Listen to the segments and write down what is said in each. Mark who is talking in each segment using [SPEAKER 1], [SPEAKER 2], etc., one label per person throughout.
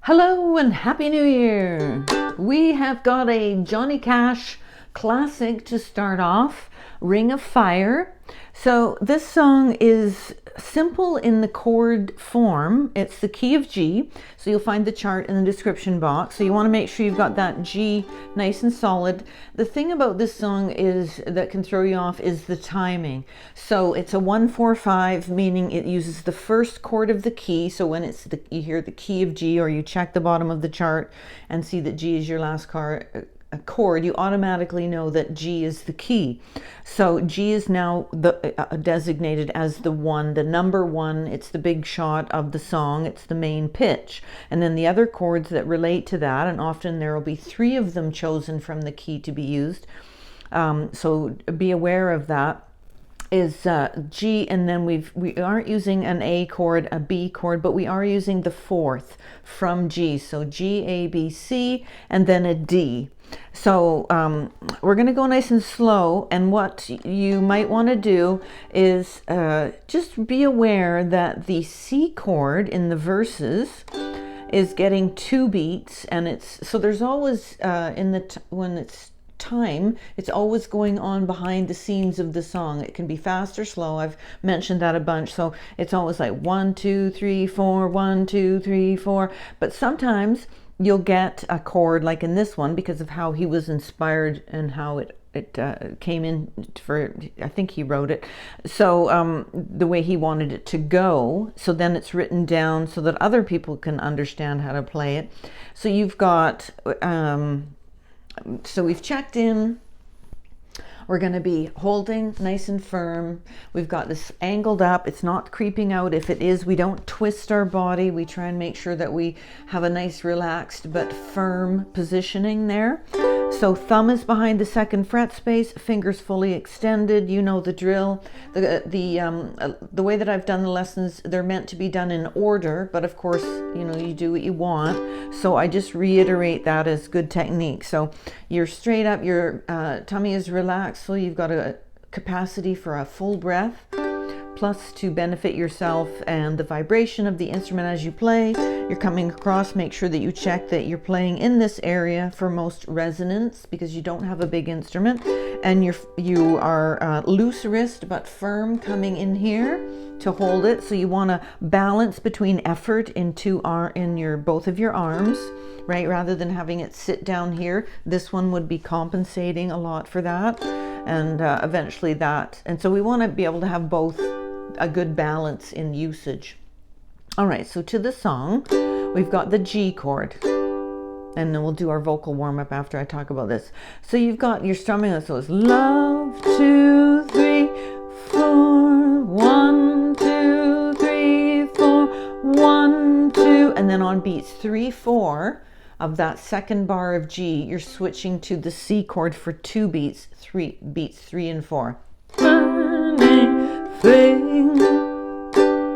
[SPEAKER 1] Hello and Happy New Year! We have got a Johnny Cash classic to start off, Ring of Fire. So this song is simple in the chord form. It's the key of G, so you'll find the chart in the description box. So you want to make sure you've got that G nice and solid. The thing about this song is that can throw you off is the timing. So it's a 1-4-5, meaning it uses the first chord of the key. So when you hear the key of G, or you check the bottom of the chart and see that G is your last chord, you automatically know that G is the key. So G is now designated as the number one. It's the big shot of the song. It's the main pitch. And then the other chords that relate to that, and often there will be 3 of them chosen from the key to be used. So be aware of that. Is G, and then we aren't using an A chord, a B chord, but we are using the 4th from G. So G, A, B, C, and then a D. So we're going to go nice and slow, and what you might want to do is just be aware that the C chord in the verses is getting 2 beats, and so there's always when it's time, it's always going on behind the scenes of the song. It can be fast or slow. I've mentioned that a bunch. So it's always like 1 2 3 4, 1 2 3 4. But sometimes you'll get a chord like in this one, because of how he was inspired and how it came in for, I think he wrote it. So the way he wanted it to go. So then it's written down so that other people can understand how to play it. So you've got so we've checked in. We're going to be holding nice and firm. We've got this angled up. It's not creeping out. If it is, we don't twist our body. We try and make sure that we have a nice relaxed but firm positioning there. So thumb is behind the 2nd fret space, fingers fully extended. You know the drill. The way that I've done the lessons, they're meant to be done in order, but of course, you do what you want. So I just reiterate that as good technique. So you're straight up, your tummy is relaxed, so you've got a capacity for a full breath, plus to benefit yourself and the vibration of the instrument as you play. You're coming across, make sure that you check that you're playing in this area for most resonance, because you don't have a big instrument, and you are loose wrist but firm coming in here to hold it. So you want to balance between effort in both of your arms, right? Rather than having it sit down here, this one would be compensating a lot for that, and eventually that. And so we want to be able to have both a good balance in usage. All right, so to the song, we've got the G chord, and then we'll do our vocal warm-up after I talk about this. So you're strumming this, so it's love 2 3 4, 1 2 3 4, 1 2, and then on beats 3 4 of that 2nd bar of G, you're switching to the C chord for 2 beats, 3 and 4.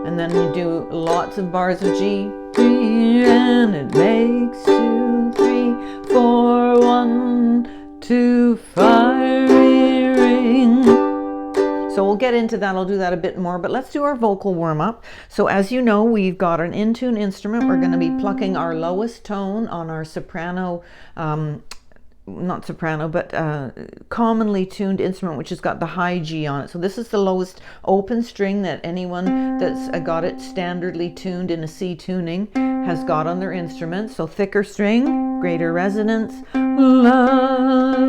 [SPEAKER 1] And then you do lots of bars of G, and it makes 2 3 4, 1 2 5 ring. So we'll get into that. I'll do that a bit more, but let's do our vocal warm-up. So as you know, we've got an in-tune instrument. We're going to be plucking our lowest tone on our soprano, not soprano, but commonly tuned instrument, which has got the high G on it. So this is the lowest open string that anyone that's got it standardly tuned in a C tuning has got on their instrument. So thicker string, greater resonance, la.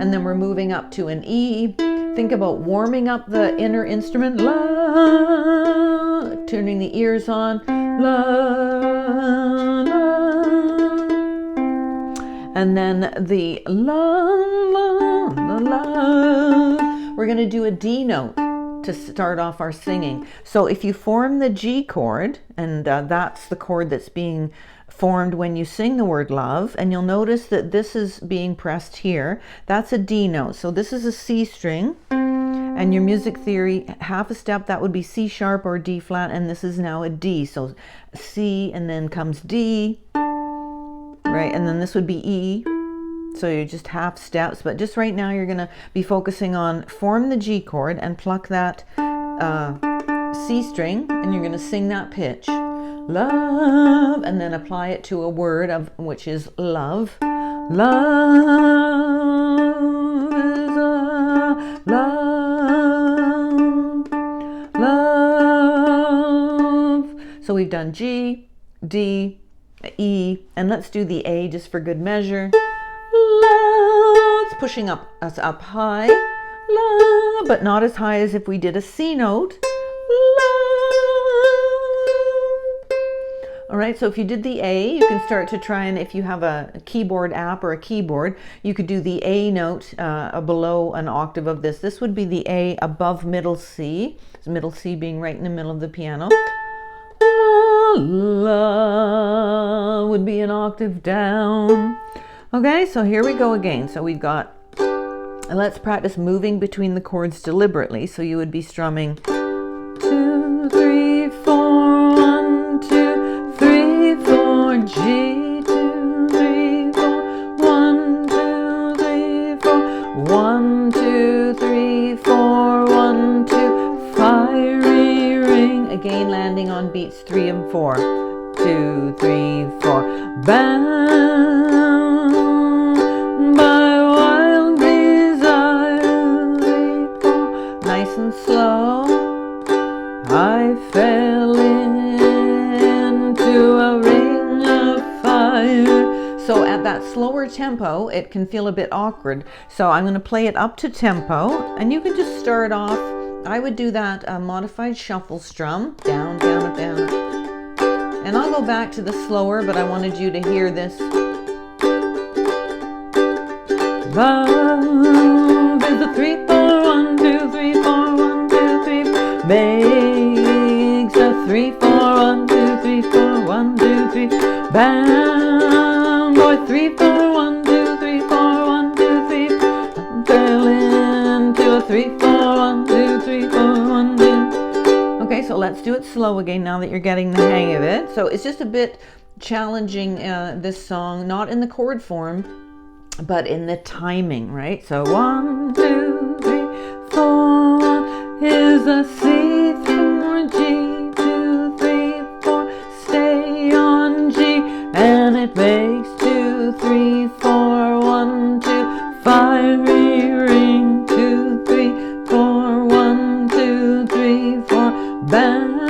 [SPEAKER 1] And then we're moving up to an E. Think about warming up the inner instrument, la, turning the ears on, la, la. And then the la, la, la, la. We're going to do a D note to start off our singing. So if you form the G chord, and that's the chord that's being formed when you sing the word love, and you'll notice that this is being pressed here. That's a D note. So this is a C string, and your music theory, half a step, that would be C sharp or D flat, and this is now a D. So C, and then comes D, right? And then this would be E. So you're just half steps, but just right now you're going to be focusing on form the G chord and pluck that C string, and you're going to sing that pitch. love, and then apply it to a word of which is love. Love is a love, love. So we've done G, D, E, and let's do the A just for good measure. Love, it's pushing us up high, love, but not as high as if we did a C note. All right, so if you did the A, you can start to try, and if you have a keyboard app or a keyboard, you could do the A note below an octave of this. This would be the A above middle C, middle C being right in the middle of the piano. La would be an octave down. Okay, so here we go again. So we've got, let's practice moving between the chords deliberately. So you would be strumming 2, 3, 4, 1, 2, 3, 4, G, 2, 3, 4, 1, 2, 3, 4, 1, 2, 3, 4, 1, 2, fiery ring. Again, landing on beats 3 and 4. 2, 3, 4. Bound by wild desire. Nice and slow. I fell into a ring of fire. So at that slower tempo, it can feel a bit awkward. So I'm going to play it up to tempo, and you can just start off. I would do that modified shuffle strum, down, down, up, down. And I'll go back to the slower, but I wanted you to hear this. Love is a 3, 4, 1, 2, 3, 4, 1, 2, 3, makes a 3, 4, 1, 2, 3, 4, 1, 2, 3, bound, boy, 3, 4, 1, 2, 3, 4, 1, 2, 3, fell into a 3, 4, 1, 2, 3, 4, 1, 2. Okay, so let's do it slow again now that you're getting the hang of it. So it's just a bit challenging, this song, not in the chord form, but in the timing, right? So 1, 2, 3, 4, is a C, 4, G, 2, 3, 4, stay on G, and it makes 2, 3, 4, 1, 2, fiery ring, 2, 3, 4, 1, 2, 3, 4, bound,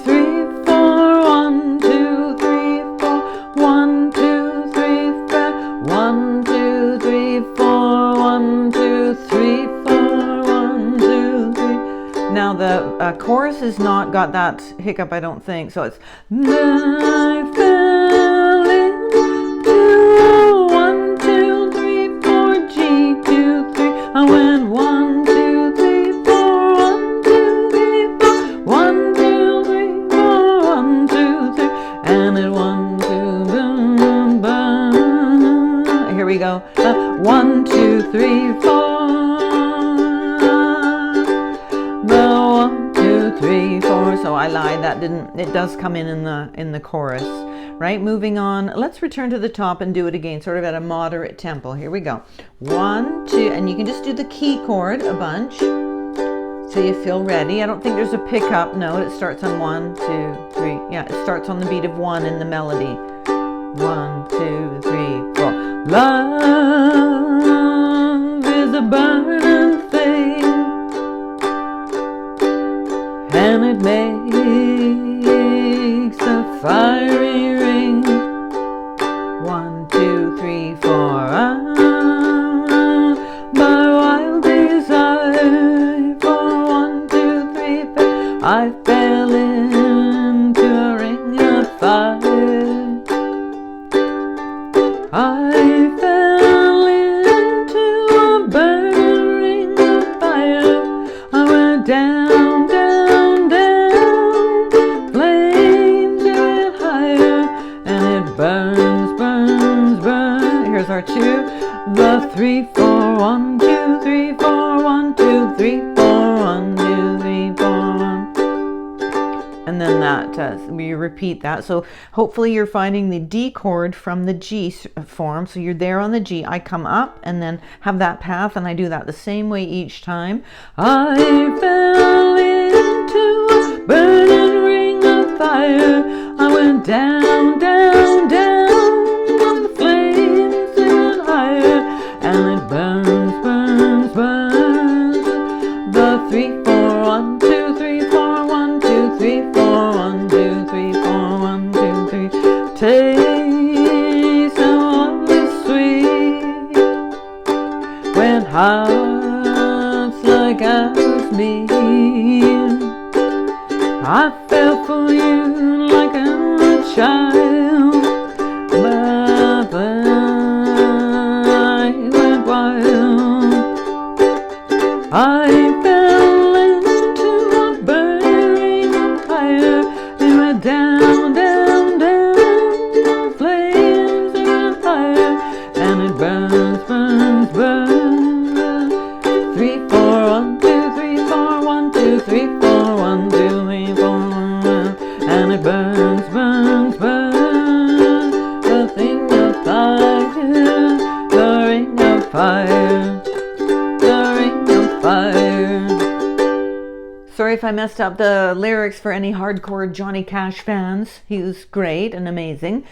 [SPEAKER 1] 3, 4, 1, 2, 3, 4, 1, 2, 3, 4, 1, 2, 3, 4, 1, 2, 3, 4, 1, 2, 3. Now the chorus has not got that hiccup, I don't think. So it's I fell into 1, 2, 3, 4, G, 2, 3. I went 1, 2, 3, 4, 1, 2, 3, 4, 1, 2, 3, 4, 1, 2, 3, and it 1, 2, boom, boom. Here we go. 1, 2, 3, 4. The 1, 2, 3, 4. So I lied. That didn't. It does come in the chorus, right? Moving on. Let's return to the top and do it again, sort of at a moderate tempo. Here we go. 1, 2, and you can just do the key chord a bunch, so you feel ready. I don't think there's a pickup note. It starts on 1, 2, 3. Yeah, it starts on the beat of 1 in the melody. 1, 2, 3, 4. Love is a burning thing, and it makes a fiery ring. 1, 2, 3, 4. My wild desire for 1, 2, 3, 4. I fell into a ring of fire. I fell into a burning ring of fire. I went down, down, down, flames get higher, and it burns, burns, burns. Here's our 2, the 3, 4, 1, 2, 3, 4, 1, 2, 3, 4, 1, 2, 3, 4, 1. And then that, we repeat that. So hopefully you're finding the D chord from the G form. So you're there on the G. I come up and then have that path, and I do that the same way each time. I fell into a burning went down, down, down, and the flames went higher, and it burns, burns, burns. The 3, 4, 1, 2, 3, 4, 1, 2, 3, 4, 1, 2, 3, 4, 1, 2, 3. Taste of what is sweet when hearts like ours meet. I fell for you like a child, but then I went wild. I fell into a burning fire. It went down, down, down, the flames went higher, and it burns, burns, burns. 3, 4, 1, 2, 3, 4, 1, 2, 3, 4, 1, 2, 3, 4, 1, and it burns, burns, burns. The thing of fire, the ring of fire, the ring of fire. Sorry if I messed up the lyrics for any hardcore Johnny Cash fans. He was great and amazing.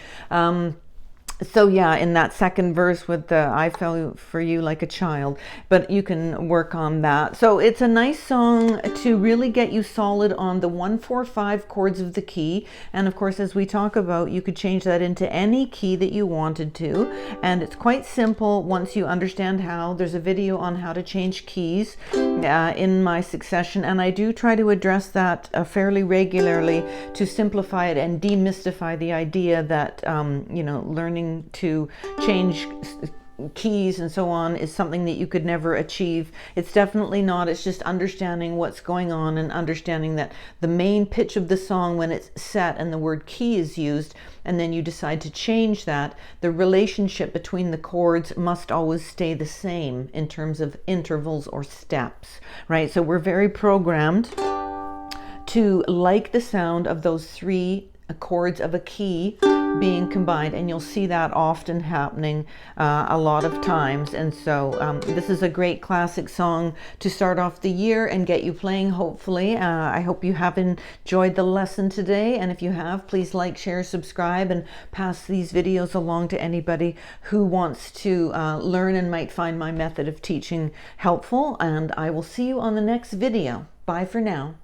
[SPEAKER 1] So yeah, in that second verse with the I fell for you like a child, but you can work on that. So it's a nice song to really get you solid on the 1, 4, 5 chords of the key. And of course, as we talk about, you could change that into any key that you wanted to. And it's quite simple once you understand how. There's a video on how to change keys in my succession. And I do try to address that fairly regularly to simplify it and demystify the idea that, learning to change keys and so on is something that you could never achieve. It's definitely not. It's just understanding what's going on and understanding that the main pitch of the song, when it's set and the word key is used, and then you decide to change that, the relationship between the chords must always stay the same in terms of intervals or steps, right? So we're very programmed to like the sound of those 3 chords of a key being combined, and you'll see that often happening a lot of times. And so this is a great classic song to start off the year and get you playing, hopefully. I hope you have enjoyed the lesson today, and if you have, please like, share, subscribe, and pass these videos along to anybody who wants to learn and might find my method of teaching helpful. And I will see you on the next video. Bye for now.